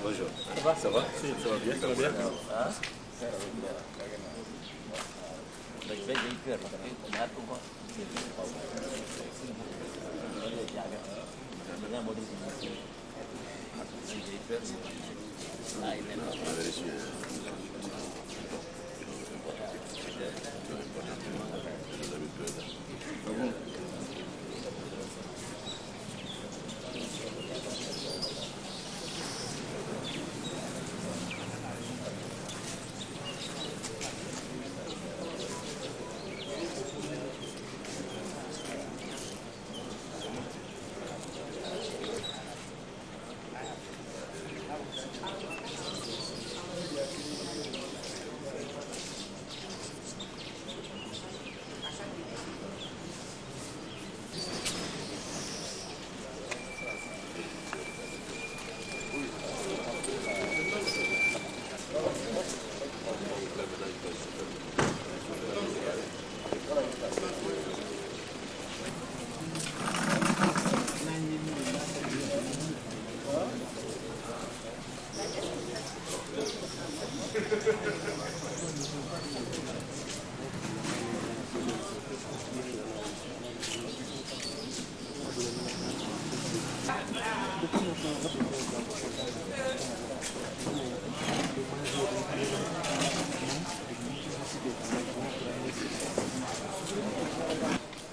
Bonjour. Ça va? Ça va bien? Ça va bien?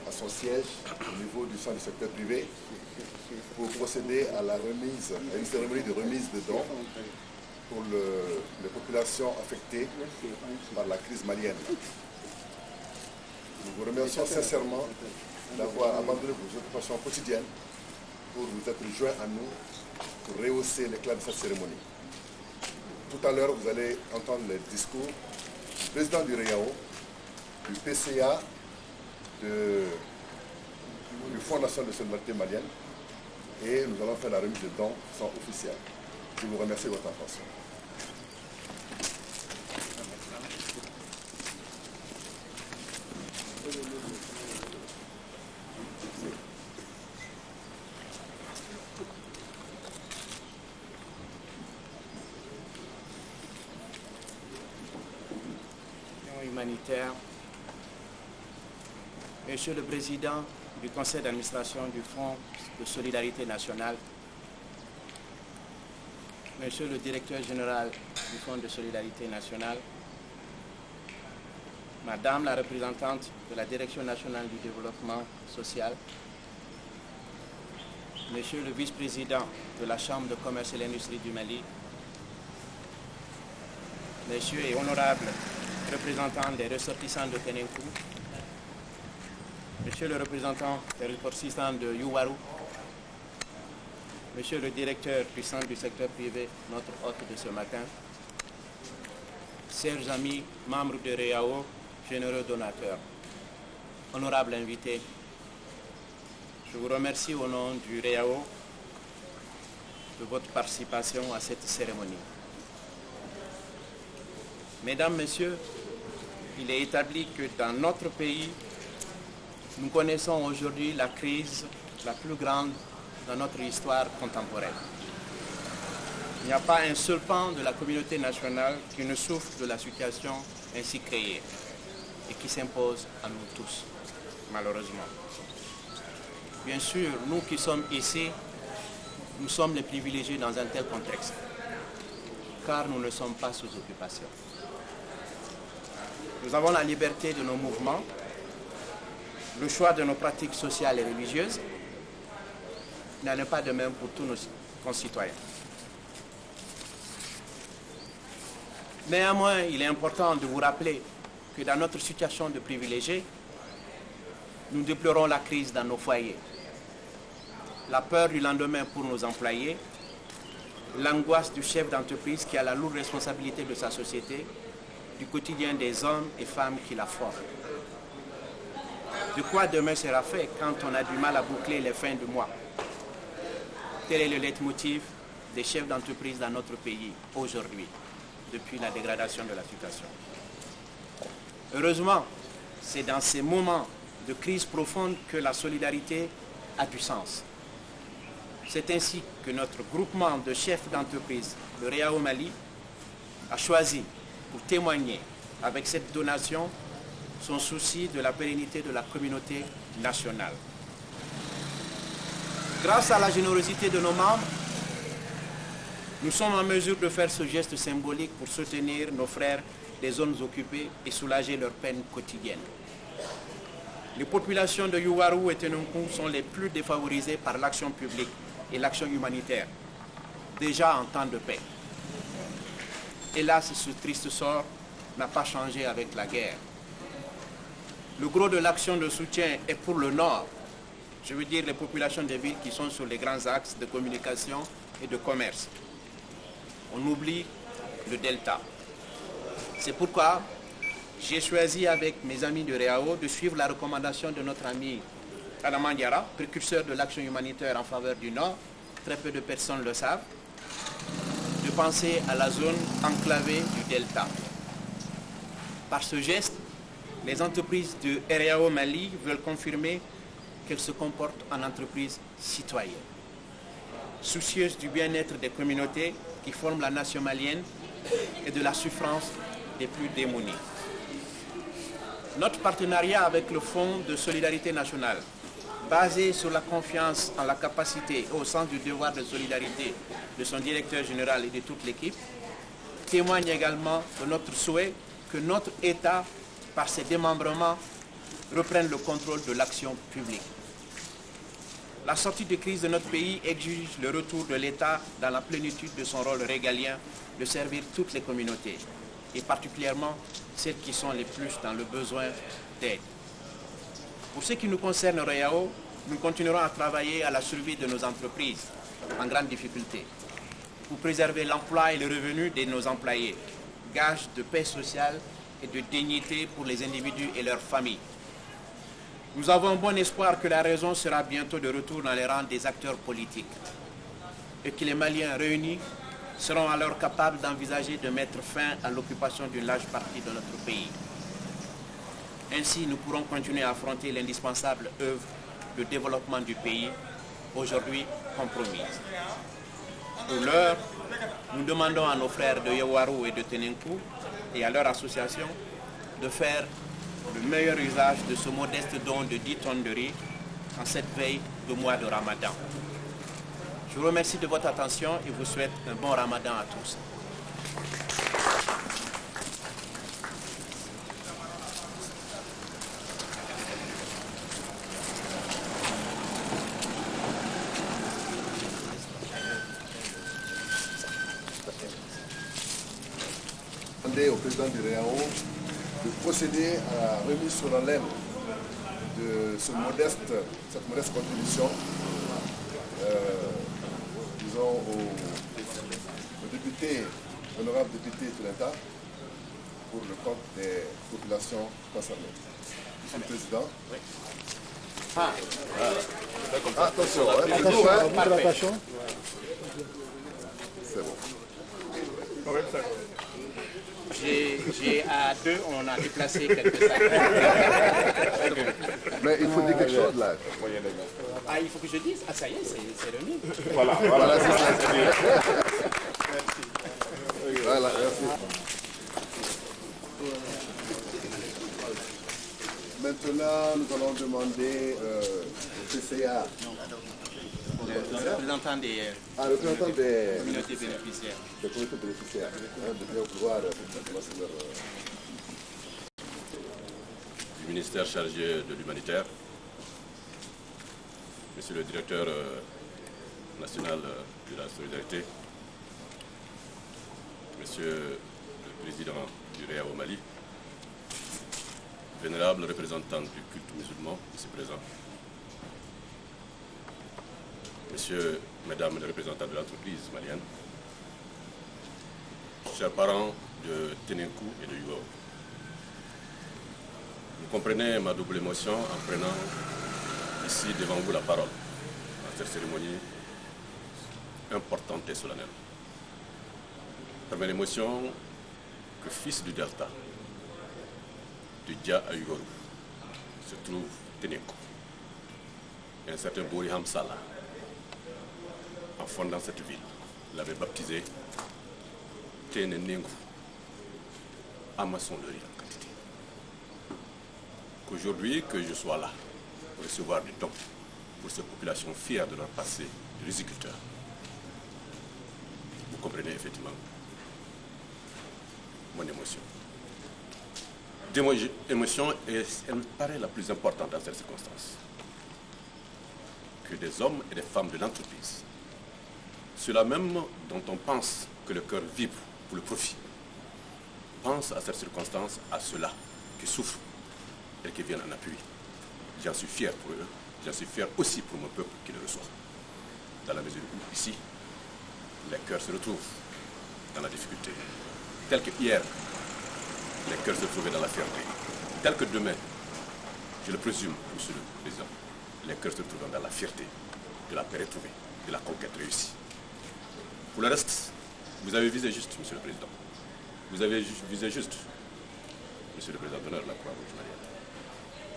À son siège au niveau du centre du secteur privé pour procéder à la remise, à une cérémonie de remise de dons pour les populations affectées par la crise malienne. Nous vous remercions sincèrement d'avoir abandonné vos occupations quotidiennes pour vous être joints à nous pour rehausser l'éclat de cette cérémonie. Tout à l'heure, vous allez entendre les discours du président du REAO, du PCA, du Fonds national de solidarité malienne, et nous allons faire la remise de dons qui sont officiels. Je vous remercie de votre attention. humanitaire, Monsieur le Président du Conseil d'administration du Fonds de solidarité nationale, Monsieur le Directeur général du Fonds de solidarité nationale, Madame la représentante de la Direction nationale du développement social, Monsieur le vice-président de la Chambre de commerce et l'industrie du Mali, Messieurs et honorables représentants des ressortissants de Tenenkou, Monsieur le représentant des ressortissants de Yuwaru, Monsieur le directeur du centre du secteur privé, notre hôte de ce matin, chers amis, membres de REAO, généreux donateurs, honorables invités, je vous remercie au nom du REAO de votre participation à cette cérémonie. Mesdames, Messieurs, il est établi que dans notre pays, nous connaissons aujourd'hui la crise la plus grande dans notre histoire contemporaine. Il n'y a pas un seul pan de la communauté nationale qui ne souffre de la situation ainsi créée et qui s'impose à nous tous, malheureusement. Bien sûr, nous qui sommes ici, nous sommes les privilégiés dans un tel contexte, car nous ne sommes pas sous occupation. Nous avons la liberté de nos mouvements, le choix de nos pratiques sociales et religieuses. Il n'en est pas de même pour tous nos concitoyens. Néanmoins, il est important de vous rappeler que dans notre situation de privilégiés, nous déplorons la crise dans nos foyers, la peur du lendemain pour nos employés, l'angoisse du chef d'entreprise qui a la lourde responsabilité de sa société, du quotidien des hommes et femmes qui la forment. De quoi demain sera fait quand on a du mal à boucler les fins de mois? Tel est le leitmotiv des chefs d'entreprise dans notre pays aujourd'hui, depuis la dégradation de la situation. Heureusement, c'est dans ces moments de crise profonde que la solidarité a du sens. C'est ainsi que notre groupement de chefs d'entreprise, le REAO Mali, a choisi pour témoigner avec cette donation son souci de la pérennité de la communauté nationale. Grâce à la générosité de nos membres, nous sommes en mesure de faire ce geste symbolique pour soutenir nos frères des zones occupées et soulager leurs peines quotidiennes. Les populations de Yuwaru et Tenenkou sont les plus défavorisées par l'action publique et l'action humanitaire, déjà en temps de paix. Hélas, ce triste sort n'a pas changé avec la guerre. Le gros de l'action de soutien est pour le nord, je veux dire les populations des villes qui sont sur les grands axes de communication et de commerce. On oublie le delta. C'est pourquoi j'ai choisi avec mes amis de REAO de suivre la recommandation de notre ami Adama Diarra, précurseur de l'action humanitaire en faveur du Nord, très peu de personnes le savent, de penser à la zone enclavée du delta. Par ce geste, les entreprises de REAO Mali veulent confirmer qu'elles se comportent en entreprises citoyennes, soucieuses du bien-être des communautés qui forment la nation malienne et de la souffrance des plus démunis. Notre partenariat avec le Fonds de solidarité nationale, basé sur la confiance en la capacité et au sens du devoir de solidarité de son directeur général et de toute l'équipe, témoigne également de notre souhait que notre État, par ses démembrements, reprenne le contrôle de l'action publique. La sortie de crise de notre pays exige le retour de l'État dans la plénitude de son rôle régalien de servir toutes les communautés, et particulièrement celles qui sont les plus dans le besoin d'aide. Pour ce qui nous concerne REAO, nous continuerons à travailler à la survie de nos entreprises en grande difficulté, pour préserver l'emploi et le revenu de nos employés, gage de paix sociale et de dignité pour les individus et leurs familles. Nous avons bon espoir que la raison sera bientôt de retour dans les rangs des acteurs politiques et que les Maliens réunis seront alors capables d'envisager de mettre fin à l'occupation d'une large partie de notre pays. Ainsi, nous pourrons continuer à affronter l'indispensable œuvre de développement du pays, aujourd'hui compromise. Pour l'heure, nous demandons à nos frères de Yuwaru et de Tenenkou et à leur association de faire le meilleur usage de ce modeste don de 10 tonnes de riz en cette veille de mois de Ramadan. Je vous remercie de votre attention et vous souhaite un bon Ramadan à tous. Au président du REAO de procéder à la remise sur la laine de cette modeste contribution, disons, au député, honorable député Tulenta, pour le compte des populations concernées. Monsieur le Président. Oui. Attention, attention. C'est bon. J'ai à deux, on a déplacé quelques sacs. Mais il faut dire quelque chose là. Ah, il faut que je dise. Ah, ça y est, c'est remis. Voilà, c'est ça. Merci. Voilà, merci. Maintenant, nous allons demander au CCA. Le représentant des communautés bénéficiaires. Des communautés bénéficiaires. De bien pouvoir du ministère chargé de l'humanitaire, monsieur le directeur national de la solidarité, monsieur le président du REAO Mali, vénérable représentant du culte musulman, ici présent, messieurs, mesdames les représentants de l'entreprise malienne, chers parents de Ténékou et de Yuao, vous comprenez ma double émotion en prenant ici devant vous la parole dans cette cérémonie importante et solennelle. Première émotion, que fils du Delta, du Dia à Yugo, se trouve Ténékou, et un certain Bouriham Salah, en fondant cette ville, l'avait baptisé Ténénengu, Amasson de riz en quantité. Qu'aujourd'hui, que je sois là pour recevoir des dons pour cette population fière de leur passé de riziculteurs, vous comprenez effectivement mon émotion. Émotion, et elle me paraît la plus importante dans cette circonstance. Que des hommes et des femmes de l'entreprise, ceux-là même dont on pense que le cœur vibre pour le profit, pensent à cette circonstance, à ceux-là qui souffrent et qui viennent en appui. J'en suis fier pour eux, j'en suis fier aussi pour mon peuple qui le reçoit. Dans la mesure où, ici, les cœurs se retrouvent dans la difficulté. Tel que hier, les cœurs se trouvaient dans la fierté. Tel que demain, je le présume, monsieur le président, les cœurs se trouvent dans la fierté de la paix retrouvée, de la conquête réussie. Pour le reste, vous avez visé juste, monsieur le président. Vous avez visé juste, monsieur le président d'honneur de la Croix-Rouge malienne.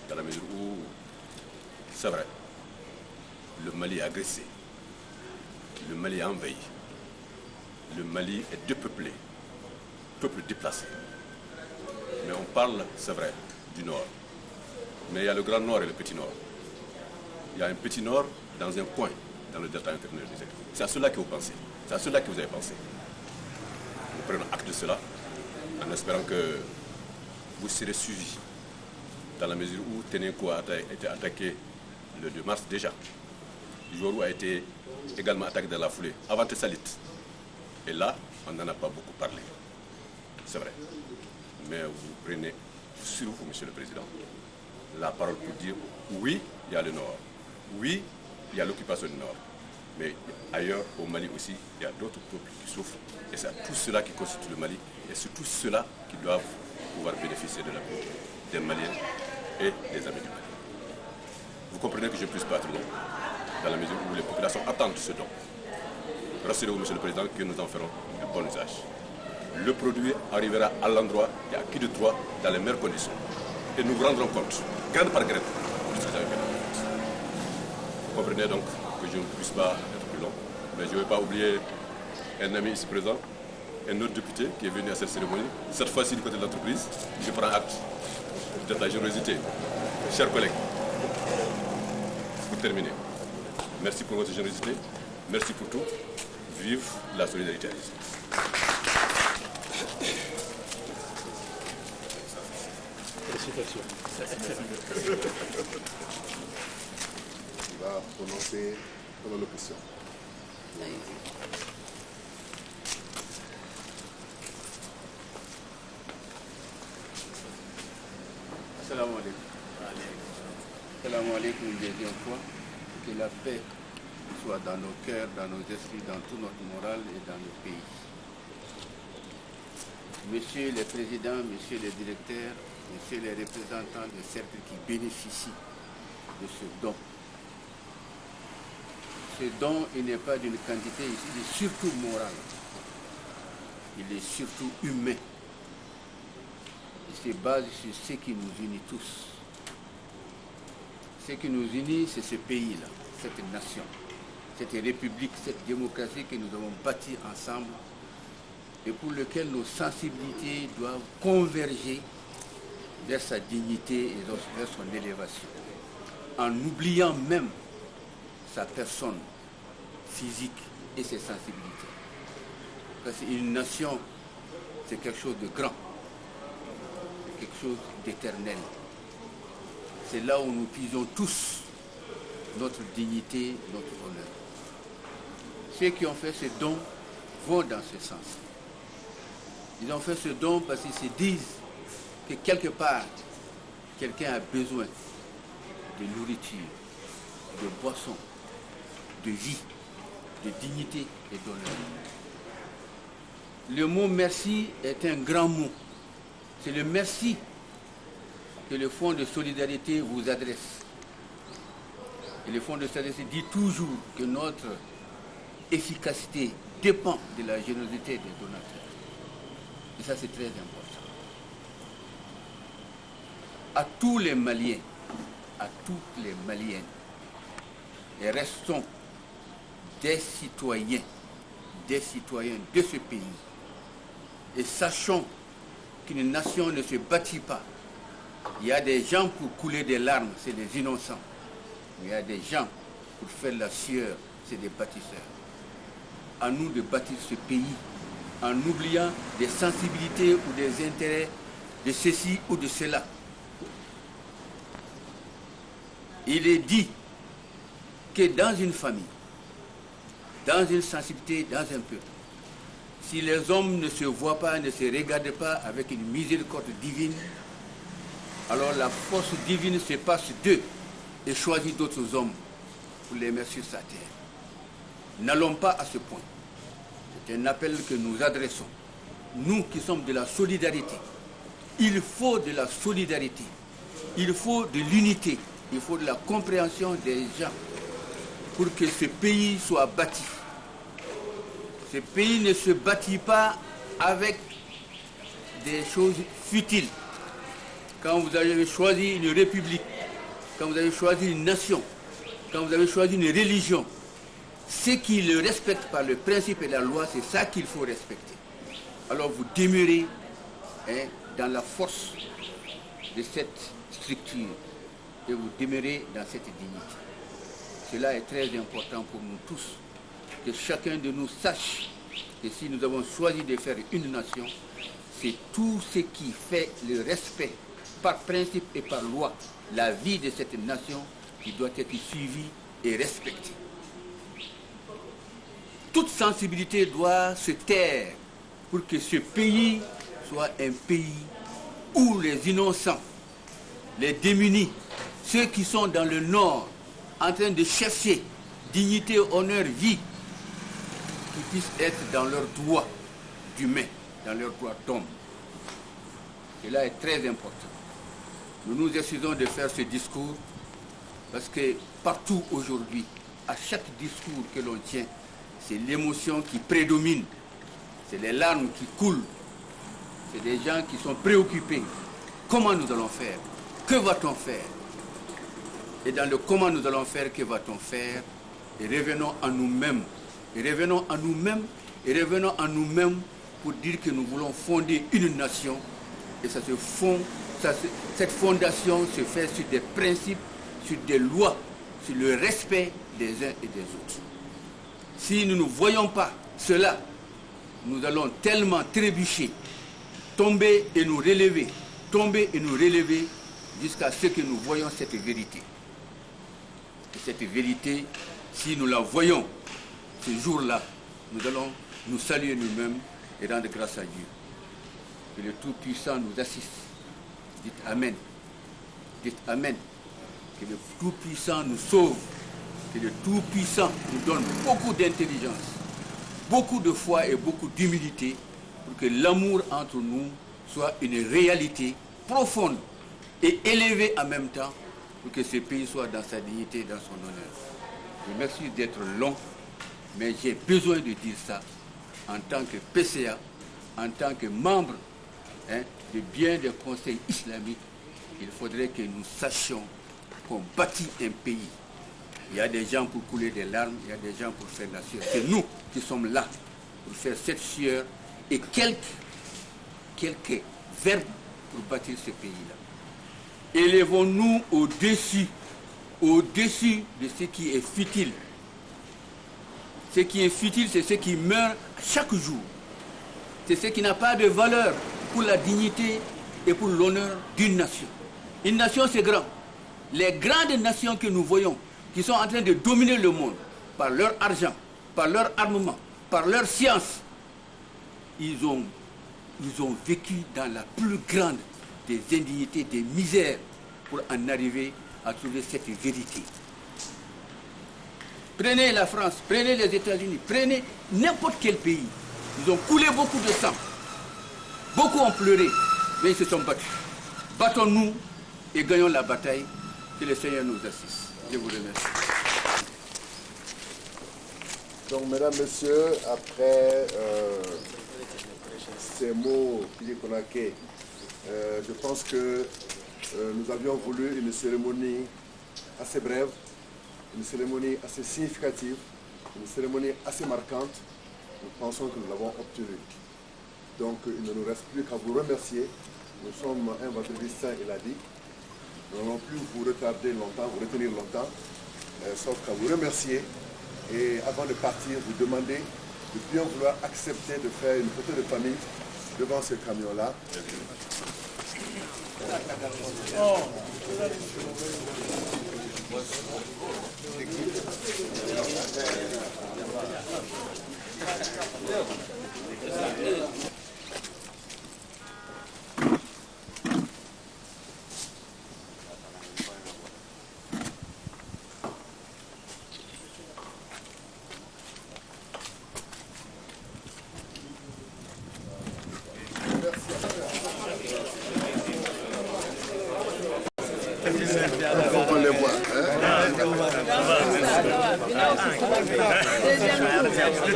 Dans la mesure où, c'est vrai, le Mali est agressé, le Mali est envahi, le Mali est dépeuplé, peuple déplacé. Mais on parle, c'est vrai, du Nord. Mais il y a le Grand Nord et le Petit Nord. Il y a un Petit Nord dans un coin, dans le delta intérieur du Zéc. C'est à cela que vous pensez. C'est à cela que vous avez pensé. Nous prenons acte de cela en espérant que vous serez suivis dans la mesure où Ténékou a été attaqué le 2 mars déjà. Jorou a été également attaqué dans la foulée, avant Tessalit. Et là, on n'en a pas beaucoup parlé. C'est vrai. Mais vous prenez sur vous, monsieur le président, la parole pour dire oui, il y a le Nord. Oui, il y a l'occupation du Nord. Mais ailleurs, au Mali aussi, il y a d'autres peuples qui souffrent. Et c'est tout cela qui constitue le Mali. Et c'est tout cela qui doivent pouvoir bénéficier de l'appui des Maliens et des amis du Mali. Vous comprenez que je ne puisse pas être long, dans la mesure où les populations attendent ce don. Rassurez-vous, monsieur le président, que nous en ferons un bon usage. Le produit arrivera à l'endroit et à qui de droit dans les meilleures conditions. Et nous vous rendrons compte, graine par graine, de ce que vous avez fait. Vous comprenez donc que je ne puisse pas être plus long. Mais je ne vais pas oublier un ami ici présent, un autre député qui est venu à cette cérémonie, cette fois-ci du côté de l'entreprise. Je prends acte de ta générosité. Chers collègues, pour terminer, merci pour votre générosité, merci pour tout. Vive la solidarité. Félicitations. Il va prononcer pendant l'opposition. Salam alaikum. Salam alaikum une deuxième fois. Que la paix soit dans nos cœurs, dans nos esprits, dans tout notre moral et dans nos pays. Messieurs les présidents, messieurs les directeurs, messieurs les représentants des cercles qui bénéficient de ce don. Ce don, il n'est pas d'une quantité ici, il est surtout moral. Il est surtout humain. Il se base sur ce qui nous unit tous. Ce qui nous unit, c'est ce pays-là, cette nation, cette république, cette démocratie que nous avons bâtie ensemble et pour lequel nos sensibilités doivent converger vers sa dignité et vers son élévation, en oubliant même sa personne physique et ses sensibilités. Parce qu'une nation, c'est quelque chose de grand, quelque chose d'éternel. C'est là où nous puisons tous notre dignité, notre honneur. Ceux qui ont fait ce don vont dans ce sens. Ils ont fait ce don parce qu'ils se disent que quelque part, quelqu'un a besoin de nourriture, de boisson, de vie, de dignité et d'honneur. Le mot merci est un grand mot. C'est le merci que le Fonds de solidarité vous adresse. Et le Fonds de solidarité dit toujours que notre efficacité dépend de la générosité des donateurs. Et ça, c'est très important. À tous les Maliens, à toutes les Maliennes, et restons des citoyens de ce pays. Et sachons qu'une nation ne se bâtit pas. Il y a des gens pour couler des larmes, c'est des innocents. Il y a des gens pour faire la sueur, c'est des bâtisseurs. À nous de bâtir ce pays en oubliant des sensibilités ou des intérêts de ceci ou de cela. Il est dit que dans une famille, dans une sensibilité, dans un peuple, si les hommes ne se voient pas, ne se regardent pas avec une miséricorde divine, alors la force divine se passe d'eux et choisit d'autres hommes pour les mettre sur sa terre. N'allons pas à ce point. C'est un appel que nous adressons. Nous qui sommes de la solidarité, il faut de la solidarité, il faut de l'unité, il faut de la compréhension des gens pour que ce pays soit bâti. Ce pays ne se bâtit pas avec des choses futiles. Quand vous avez choisi une république, quand vous avez choisi une nation, quand vous avez choisi une religion, ce qui le respecte par le principe et la loi, c'est ça qu'il faut respecter. Alors vous demeurez dans la force de cette structure et vous demeurez dans cette dignité. Cela est très important pour nous tous, que chacun de nous sache que si nous avons choisi de faire une nation, c'est tout ce qui fait le respect par principe et par loi, la vie de cette nation qui doit être suivie et respectée. Toute sensibilité doit se taire pour que ce pays soit un pays où les innocents, les démunis, ceux qui sont dans le nord, en train de chercher dignité, honneur, vie, qu'ils puissent être dans leurs droits d'humain, dans leurs droits d'homme. Cela est très important. Nous nous excusons de faire ce discours parce que partout aujourd'hui, à chaque discours que l'on tient, c'est l'émotion qui prédomine, c'est les larmes qui coulent, c'est des gens qui sont préoccupés. Comment nous allons faire? Que va-t-on faire? Et dans le comment nous allons faire, que va-t-on faire? Et revenons à nous-mêmes. Et revenons à nous-mêmes. Et revenons à nous-mêmes pour dire que nous voulons fonder une nation. Et cette fondation se fait sur des principes, sur des lois, sur le respect des uns et des autres. Si nous ne voyons pas cela, nous allons tellement trébucher, tomber et nous relever, jusqu'à ce que nous voyons cette vérité. Et cette vérité, si nous la voyons ce jour-là, nous allons nous saluer nous-mêmes et rendre grâce à Dieu. Que le Tout-Puissant nous assiste. Dites Amen. Dites Amen. Que le Tout-Puissant nous sauve. Que le Tout-Puissant nous donne beaucoup d'intelligence, beaucoup de foi et beaucoup d'humilité pour que l'amour entre nous soit une réalité profonde et élevée en même temps pour que ce pays soit dans sa dignité et dans son honneur. Je m'excuse d'être long, mais j'ai besoin de dire ça en tant que PCA, en tant que membre de bien des conseils islamiques. Il faudrait que nous sachions qu'on bâtit un pays. Il y a des gens pour couler des larmes, il y a des gens pour faire la sueur. C'est nous qui sommes là pour faire cette sueur et quelques verbes pour bâtir ce pays-là. Élevons-nous au-dessus de ce qui est futile. Ce qui est futile, c'est ce qui meurt chaque jour. C'est ce qui n'a pas de valeur pour la dignité et pour l'honneur d'une nation. Une nation, c'est grand. Les grandes nations que nous voyons, qui sont en train de dominer le monde par leur argent, par leur armement, par leur science, ils ont vécu dans la plus grande des indignités, des misères, pour en arriver à trouver cette vérité. Prenez la France, prenez les États-Unis, prenez n'importe quel pays. Ils ont coulé beaucoup de sang. Beaucoup ont pleuré, mais ils se sont battus. Battons-nous et gagnons la bataille. Que le Seigneur nous assiste. Je vous remercie. Donc, mesdames, messieurs, après ces mots Philippe Konaké, je pense que nous avions voulu une cérémonie assez brève, une cérémonie assez significative, une cérémonie assez marquante. Nous pensons que nous l'avons obtenue. Donc, il ne nous reste plus qu'à vous remercier. Nous sommes un vendredi saint, il a dit. Nous n'allons plus vous retarder longtemps, vous retenir longtemps, sauf qu'à vous remercier et avant de partir, vous demander de bien vouloir accepter de faire une photo de famille devant ce camion-là. Il faut qu'on les voit.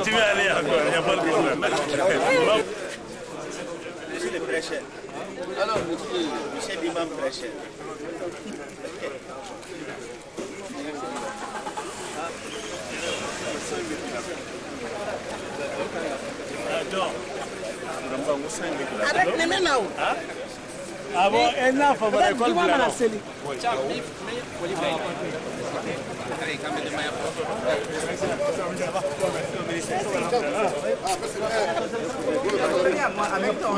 Tu veux aller encore, il n'y a pas de problème. Monsieur le prêcheur. Alors, monsieur l'imam prêcheur. Avec les mêmes là-haut. Ah bon, elle n'a pas de l'école. Moi, en même temps,